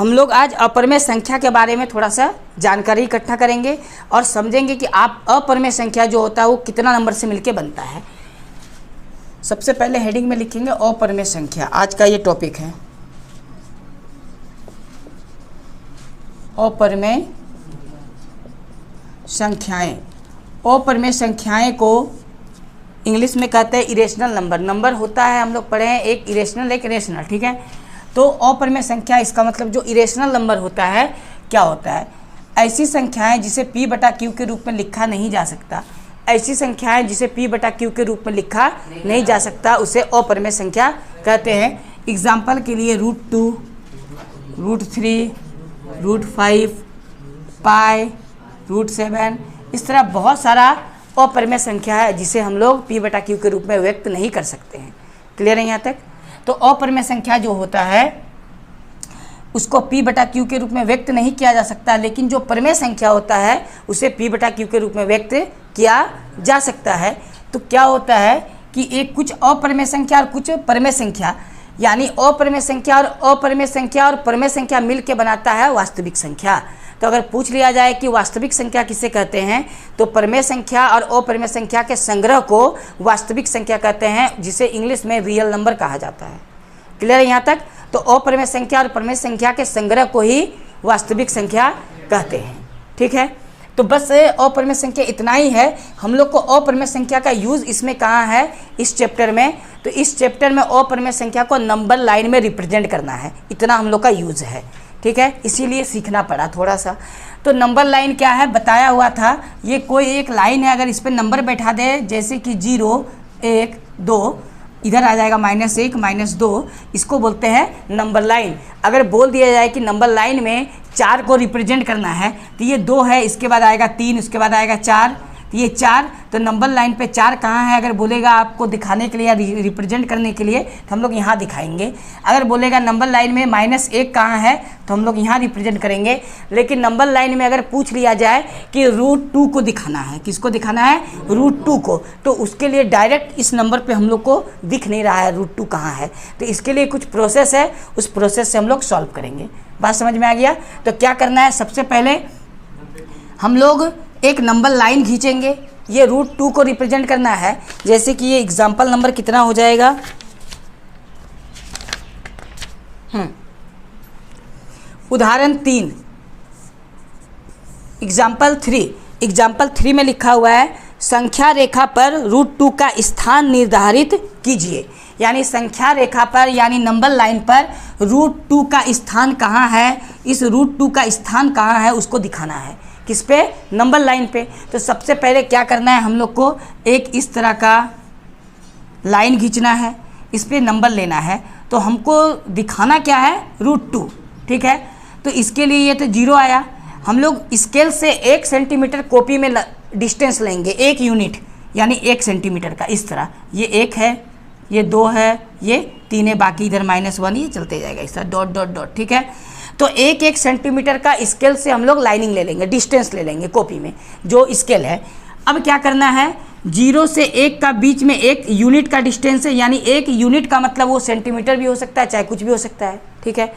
हम लोग आज अपरिमेय संख्या के बारे में थोड़ा सा जानकारी इकट्ठा करेंगे और समझेंगे कि आप अपरिमेय संख्या जो होता है वो कितना नंबर से मिलके बनता है। सबसे पहले हेडिंग में लिखेंगे अपरिमेय संख्या, आज का ये टॉपिक है अपरिमेय संख्याएं। अपरिमेय संख्याएं को इंग्लिश में कहते हैं इरेशनल नंबर। नंबर होता है, हम लोग पढ़े हैं, एक इरेशनल एक रेशनल, ठीक है। तो अपरिमेय संख्या इसका मतलब जो इरेशनल नंबर होता है क्या होता है, ऐसी संख्याएं जिसे p बटा q के रूप में लिखा नहीं जा सकता, ऐसी संख्याएं जिसे p बटा q के रूप में लिखा नहीं जा सकता उसे अपरिमेय संख्या कहते हैं। एग्जाम्पल के लिए √2, √3, √5, पाई, √7, इस तरह बहुत सारा अपरिमेय संख्या है जिसे हम लोग p बटा q के रूप में व्यक्त नहीं कर सकते हैं। क्लियर है यहाँ तक? तो अपरिमेय संख्या जो होता है उसको p बटा q के रूप में व्यक्त नहीं किया जा सकता, लेकिन जो परिमेय संख्या होता है उसे p बटा q के रूप में व्यक्त किया जा सकता है। तो क्या होता है कि एक कुछ अपरिमेय संख्या और कुछ परिमेय संख्या, यानी अपरिमेय संख्या और अपरिमेय संख्या और परिमेय संख्या मिल के बनाता है वास्तविक संख्या। तो अगर पूछ लिया जाए कि वास्तविक संख्या किसे कहते हैं, तो परिमेय संख्या और अपरिमेय संख्या के संग्रह को वास्तविक संख्या कहते हैं, जिसे इंग्लिश में रियल नंबर कहा जाता है। क्लियर है यहाँ तक? तो अपरिमेय संख्या और परिमेय संख्या के संग्रह को ही वास्तविक संख्या कहते हैं, ठीक है। तो बस अपरिमेय संख्या इतना ही है। हम लोग को अपरिमेय संख्या का यूज़ इसमें कहाँ है, इस चैप्टर में। तो इस चैप्टर में अपरिमेय संख्या को नंबर लाइन में रिप्रेजेंट करना है, इतना हम लोग का यूज़ है, ठीक है। इसीलिए सीखना पड़ा थोड़ा सा। तो नंबर लाइन क्या है बताया हुआ था, ये कोई एक लाइन है, अगर इस पर नंबर बैठा दे जैसे कि 0, 1, 2, इधर आ जाएगा -1, -2, इसको बोलते हैं नंबर लाइन। अगर बोल दिया जाए कि नंबर लाइन में 4 को रिप्रेजेंट करना है, तो ये 2 है, इसके बाद आएगा 3, उसके बाद आएगा 4, ये 4, तो नंबर लाइन पे 4 कहाँ है अगर बोलेगा आपको दिखाने के लिए या रिप्रेजेंट करने के लिए, तो हम लोग यहाँ दिखाएंगे। अगर बोलेगा नंबर लाइन में -1 कहाँ है, तो हम लोग यहाँ रिप्रेजेंट करेंगे। लेकिन नंबर लाइन में अगर पूछ लिया जाए कि √2 को दिखाना है, किसको दिखाना है, √2 को, तो उसके लिए डायरेक्ट इस नंबर पे हम लोग को दिख नहीं रहा है √2 कहाँ है, तो इसके लिए कुछ प्रोसेस है, उस प्रोसेस से हम लोग सॉल्व करेंगे। बात समझ में आ गया? तो क्या करना है, सबसे पहले हम लोग एक नंबर लाइन खींचेंगे, ये √2 को रिप्रेजेंट करना है। जैसे कि ये एग्जाम्पल नंबर कितना हो जाएगा, उदाहरण 3, एग्जाम्पल 3 में लिखा हुआ है संख्या रेखा पर √2 का स्थान निर्धारित कीजिए। यानी संख्या रेखा पर यानी नंबर लाइन पर √2 का स्थान कहाँ है, इस √2 का स्थान कहाँ है उसको दिखाना है। किस पे, नंबर लाइन पे। तो सबसे पहले क्या करना है, हम लोग को एक इस तरह का लाइन खींचना है, इस पे नंबर लेना है। तो हमको दिखाना क्या है, √2, ठीक है। तो इसके लिए ये तो 0 आया, हम लोग स्केल से 1 सेंटीमीटर कॉपी में डिस्टेंस लेंगे, 1 यूनिट यानी 1 सेंटीमीटर का। इस तरह ये 1 है, ये 2 है, ये 3 है, बाकी इधर -1, ये चलते जाएगा इस तरह डॉट डॉट डॉट, ठीक है। तो 1 सेंटीमीटर का स्केल से हम लोग लाइनिंग ले लेंगे, डिस्टेंस ले लेंगे कॉपी में जो स्केल है। अब क्या करना है, 0 से 1 का बीच में 1 यूनिट का डिस्टेंस है, यानी 1 यूनिट का मतलब वो सेंटीमीटर भी हो सकता है, चाहे कुछ भी हो सकता है, ठीक है।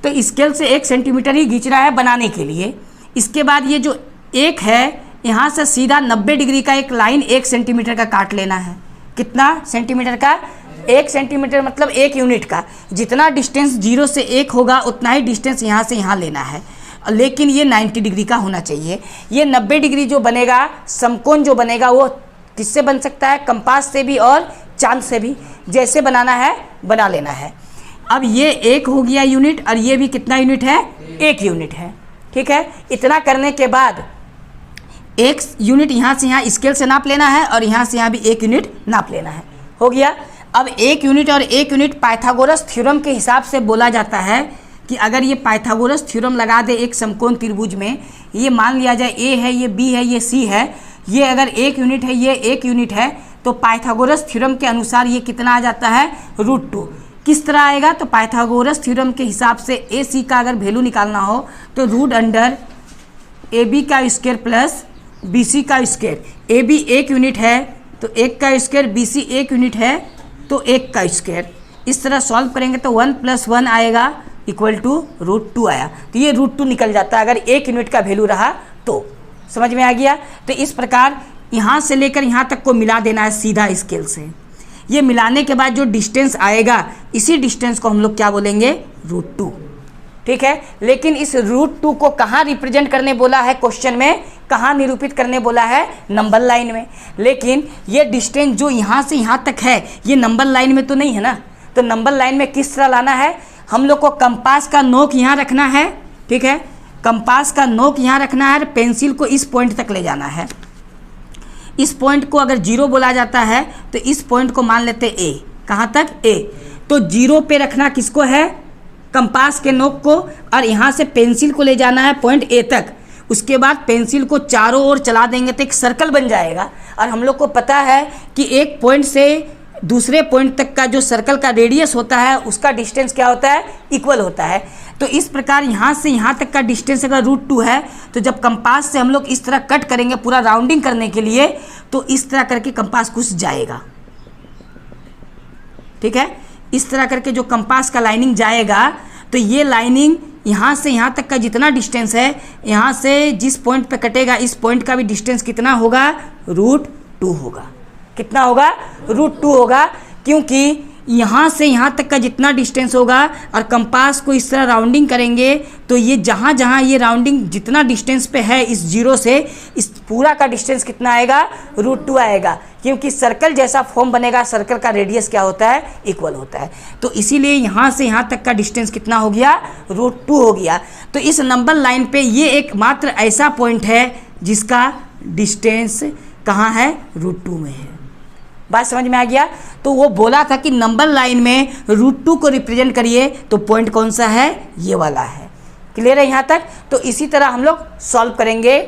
तो स्केल से 1 सेंटीमीटर ही खींचना है बनाने के लिए। इसके बाद ये जो 1 है, यहाँ से सीधा 90 डिग्री का एक लाइन 1 सेंटीमीटर का काट लेना है। कितना सेंटीमीटर का, 1 सेंटीमीटर मतलब 1 यूनिट का। जितना डिस्टेंस 0 से 1 होगा उतना ही डिस्टेंस यहाँ से यहाँ लेना है, लेकिन ये 90 डिग्री का होना चाहिए। ये 90 डिग्री जो बनेगा, समकोण जो बनेगा वो किससे बन सकता है, कंपास से भी और चांद से भी, जैसे बनाना है बना लेना है। अब ये 1 हो गया यूनिट और ये भी कितना यूनिट है, 1 यूनिट है, ठीक है। इतना करने के बाद 1 यूनिट यहाँ से यहाँ स्केल से नाप लेना है और यहाँ से यहाँ भी 1 यूनिट नाप लेना है, हो गया। अब 1 यूनिट और 1 यूनिट पाइथागोरस थ्योरम के हिसाब से बोला जाता है कि अगर ये पाइथागोरस थ्योरम लगा दे एक समकोण त्रिभुज में, ये मान लिया जाए A है, ये B है, ये C है, ये अगर 1 यूनिट है, ये 1 यूनिट है, तो पाइथागोरस थ्योरम के अनुसार ये कितना आ जाता है, √2। किस तरह आएगा, तो पाइथागोरस थ्योरम के हिसाब से AC का अगर वैल्यू निकालना हो तो √AB का स्क्वायर प्लस BC का स्क्वायर। AB 1 यूनिट है तो 1 का स्क्वायर, BC 1 यूनिट है तो 1 का स्क्वायर। इस तरह सॉल्व करेंगे तो 1 + 1 आएगा इक्वल टू √2 आया। तो ये √2 निकल जाता है अगर 1 यूनिट का वैल्यू रहा तो। समझ में आ गया। तो इस प्रकार यहाँ से लेकर यहाँ तक को मिला देना है सीधा स्केल से। ये मिलाने के बाद जो डिस्टेंस आएगा इसी डिस्टेंस को हम लोग क्या बोलेंगे, √2। ठीक है। लेकिन इस √2 को कहाँ रिप्रेजेंट करने बोला है क्वेश्चन में, कहाँ निरूपित करने बोला है, नंबर लाइन में। लेकिन ये डिस्टेंस जो यहाँ से यहाँ तक है ये नंबर लाइन में तो नहीं है ना। तो नंबर लाइन में किस तरह लाना है, हम लोग को कंपास का नोक यहाँ रखना है। ठीक है, कंपास का नोक यहाँ रखना है और पेंसिल को इस पॉइंट तक ले जाना है। इस पॉइंट को अगर 0 बोला जाता है तो इस पॉइंट को मान लेते A। कहाँ तक, A। तो 0 पे रखना किसको है, कंपास के नोक को, और यहाँ से पेंसिल को ले जाना है पॉइंट A तक। उसके बाद पेंसिल को चारों ओर चला देंगे तो एक सर्कल बन जाएगा। और हम लोग को पता है कि एक पॉइंट से दूसरे पॉइंट तक का जो सर्कल का रेडियस होता है उसका डिस्टेंस क्या होता है, इक्वल होता है। तो इस प्रकार यहाँ से यहाँ तक का डिस्टेंस अगर √2 है तो जब कंपास से हम लोग इस तरह कट करेंगे पूरा राउंडिंग करने के लिए तो इस तरह करके कंपास घुस जाएगा। ठीक है, इस तरह करके जो कंपास का लाइनिंग जाएगा तो ये लाइनिंग यहाँ से यहाँ तक का जितना डिस्टेंस है, यहाँ से जिस पॉइंट पे कटेगा इस पॉइंट का भी डिस्टेंस कितना होगा, √2 होगा। कितना होगा, √2 होगा। क्योंकि यहाँ से यहाँ तक का जितना डिस्टेंस होगा और कंपास को इस तरह राउंडिंग करेंगे तो ये जहाँ जहाँ ये राउंडिंग जितना डिस्टेंस पे है इस 0 से इस पूरा का डिस्टेंस कितना आएगा, √2 आएगा। क्योंकि सर्कल जैसा फॉर्म बनेगा, सर्कल का रेडियस क्या होता है, इक्वल होता है। तो इसीलिए यहाँ से यहाँ तक का डिस्टेंस कितना हो गया, √2 हो गया। तो इस नंबर लाइन पे ये एक मात्र ऐसा पॉइंट है जिसका डिस्टेंस कहाँ है, √2 में है। बात समझ में आ गया। तो वो बोला था कि नंबर लाइन में √2 को रिप्रेजेंट करिए, तो पॉइंट कौन सा है, ये वाला है। क्लियर है यहाँ तक। तो इसी तरह हम लोग सॉल्व करेंगे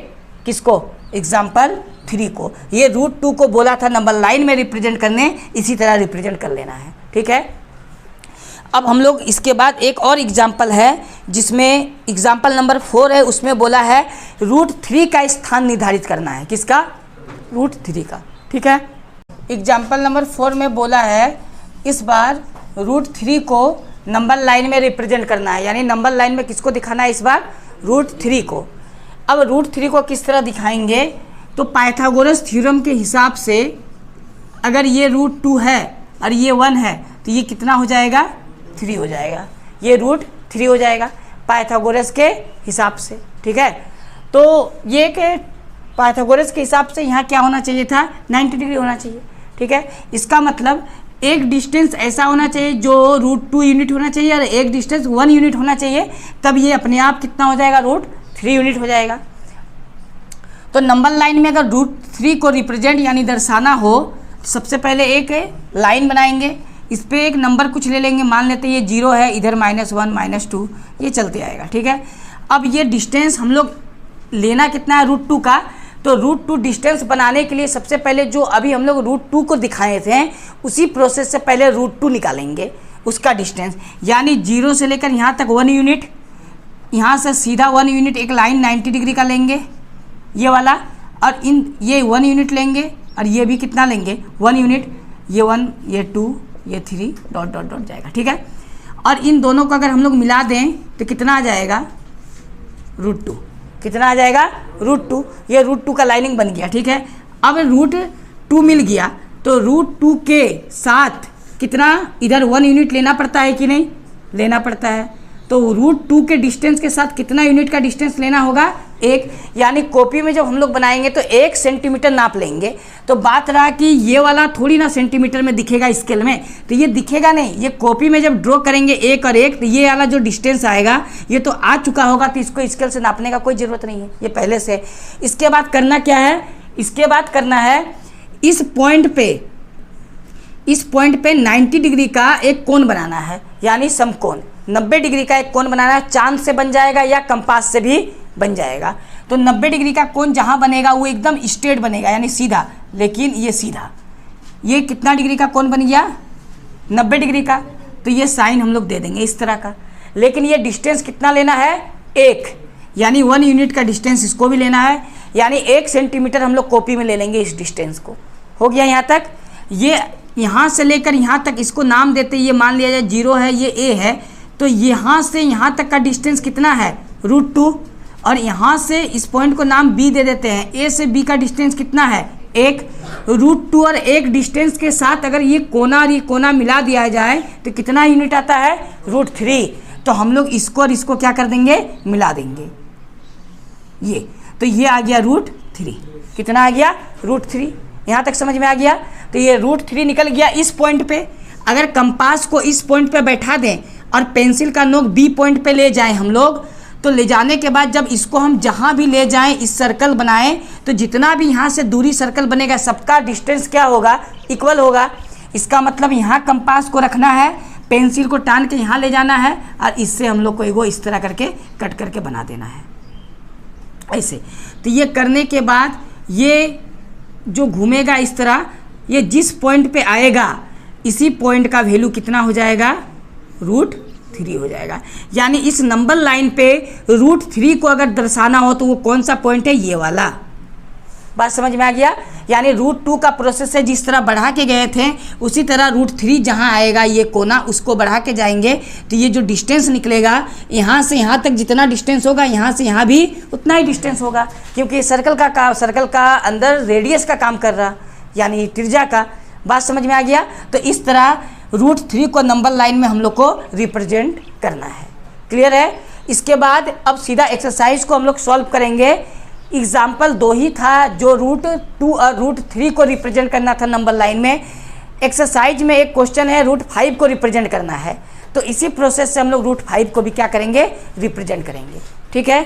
किसको, एग्जाम्पल 3 को। ये √2 को बोला था नंबर लाइन में रिप्रेजेंट करने, इसी तरह रिप्रेजेंट कर लेना है। ठीक है। अब हम लोग इसके बाद एक और एग्जाम्पल है जिसमें एग्जाम्पल नंबर 4 है, उसमें बोला है √3 का स्थान निर्धारित करना है। किसका, √3 का। ठीक है। एग्जाम्पल नंबर 4 में बोला है इस बार √3 को नंबर लाइन में रिप्रेजेंट करना है। यानी नंबर लाइन में किसको दिखाना है इस बार, √3 को। अब √3 को किस तरह दिखाएंगे, तो पाइथागोरस थ्योरम के हिसाब से अगर ये √2 है और ये 1 है तो ये कितना हो जाएगा, 3 हो जाएगा। ये √3 हो जाएगा पाइथागोरस के हिसाब से। ठीक है। तो ये कि पाइथागोरस के हिसाब से यहाँ क्या होना चाहिए था, 90 डिग्री होना चाहिए। ठीक है। इसका मतलब एक डिस्टेंस ऐसा होना चाहिए जो √2 यूनिट होना चाहिए और एक डिस्टेंस 1 यूनिट होना चाहिए, तब ये अपने आप कितना हो जाएगा, √3 यूनिट हो जाएगा। तो नंबर लाइन में अगर √3 को रिप्रेजेंट यानी दर्शाना हो, सबसे पहले एक लाइन बनाएंगे, इस पर एक नंबर कुछ ले लेंगे, मान लेते हैं ये 0 है, इधर -1 -2 ये चलते आएगा। ठीक है। अब ये डिस्टेंस हम लोग लेना कितना है, √2 का। तो √2 डिस्टेंस बनाने के लिए सबसे पहले जो अभी हम लोग √2 को दिखाए थे उसी प्रोसेस से पहले √2 निकालेंगे उसका डिस्टेंस। यानी 0 से लेकर यहाँ तक 1 यूनिट, यहाँ से सीधा 1 यूनिट एक लाइन 90 डिग्री का लेंगे ये वाला, और ये 1 यूनिट लेंगे और ये भी कितना लेंगे, 1 यूनिट। ये 1 ये 2 ये 3 डॉट डॉट डॉट जाएगा। ठीक है। और इन दोनों को अगर हम लोग मिला दें तो कितना आ जाएगा, √2। कितना आ जाएगा, √2। ये √2 का लाइनिंग बन गया। ठीक है। अब √2 मिल गया तो √2 के साथ कितना, इधर 1 यूनिट लेना पड़ता है कि नहीं, लेना पड़ता है। तो √2 के डिस्टेंस के साथ कितना यूनिट का डिस्टेंस लेना होगा, 1। यानी कॉपी में जब हम लोग बनाएंगे तो 1 सेंटीमीटर नाप लेंगे। तो बात रहा कि ये वाला थोड़ी ना सेंटीमीटर में दिखेगा स्केल में, तो ये दिखेगा नहीं। ये कॉपी में जब ड्रॉ करेंगे 1 और 1 तो ये वाला जो डिस्टेंस आएगा ये तो आ चुका होगा, तो इसको स्केल से नापने का कोई ज़रूरत नहीं है, ये पहले से। इसके बाद करना क्या है, इसके बाद करना है इस पॉइंट पे 90 डिग्री का एक कोण बनाना है, यानी समकोण। 90 डिग्री का एक कोण बनाना है, चांद से बन जाएगा या कंपास से भी बन जाएगा। तो 90 डिग्री का कोण जहाँ बनेगा वो एकदम स्ट्रेट बनेगा, यानी सीधा। लेकिन ये सीधा, ये कितना डिग्री का कोण बन गया, 90 डिग्री का। तो ये साइन हम लोग दे देंगे इस तरह का। लेकिन ये डिस्टेंस कितना लेना है, 1, यानी 1 यूनिट का डिस्टेंस इसको भी लेना है। यानी 1 सेंटीमीटर हम लोग कॉपी में ले लेंगे इस डिस्टेंस को। हो गया यहाँ तक। ये यहाँ से लेकर यहाँ तक इसको नाम देते, ये मान लिया जाए 0 है, ये A है, तो तो यहाँ से यहाँ तक का डिस्टेंस कितना है, √2, और यहाँ से इस पॉइंट को नाम B दे देते हैं। A से B का डिस्टेंस कितना है, 1। √2 और 1 डिस्टेंस के साथ अगर ये कोना और ये कोना मिला दिया जाए तो कितना यूनिट आता है, √3। तो हम लोग इसको और इसको क्या कर देंगे, मिला देंगे। ये तो ये आ गया √3। कितना आ गया, √3। यहाँ तक समझ में आ गया। तो ये √3 निकल गया इस पॉइंट पे। अगर कंपास को इस पॉइंट पे बैठा दें और पेंसिल का नोक B पॉइंट पे ले जाएं हम लोग, तो ले जाने के बाद जब इसको हम जहाँ भी ले जाएं, इस सर्कल बनाएं, तो जितना भी यहाँ से दूरी सर्कल बनेगा सबका डिस्टेंस क्या होगा, इक्वल होगा। इसका मतलब यहाँ कंपास को रखना है, पेंसिल को टान के यहाँ ले जाना है और इससे हम लोग को एगो इस तरह करके कट करके बना देना है, ऐसे। तो ये करने के बाद ये जो घूमेगा इस तरह, ये जिस पॉइंट पे आएगा इसी पॉइंट का वैल्यू कितना हो जाएगा, √3 हो जाएगा। यानी इस नंबर लाइन पे √3 को अगर दर्शाना हो तो वो कौन सा पॉइंट है, ये वाला। बात समझ में आ गया। यानी √2 का प्रोसेस है, जिस तरह बढ़ा के गए थे उसी तरह √3 जहाँ आएगा ये कोना, उसको बढ़ा के जाएंगे तो ये जो डिस्टेंस निकलेगा यहाँ से यहाँ तक जितना डिस्टेंस होगा, यहाँ से यहाँ भी उतना ही डिस्टेंस होगा, क्योंकि सर्कल का अंदर रेडियस का काम कर रहा, यानी त्रिज्या का। बात समझ में आ गया। तो इस तरह √3 को नंबर लाइन में हम लोग को रिप्रेजेंट करना है। क्लियर है। इसके बाद अब सीधा एक्सरसाइज को हम लोग सॉल्व करेंगे। एग्जाम्पल 2 ही था जो √2 और √3 को रिप्रेजेंट करना था नंबर लाइन में। एक्सरसाइज में एक क्वेश्चन है √5 को रिप्रेजेंट करना है, तो इसी प्रोसेस से हम लोग √5 को भी क्या करेंगे, रिप्रेजेंट करेंगे। ठीक है।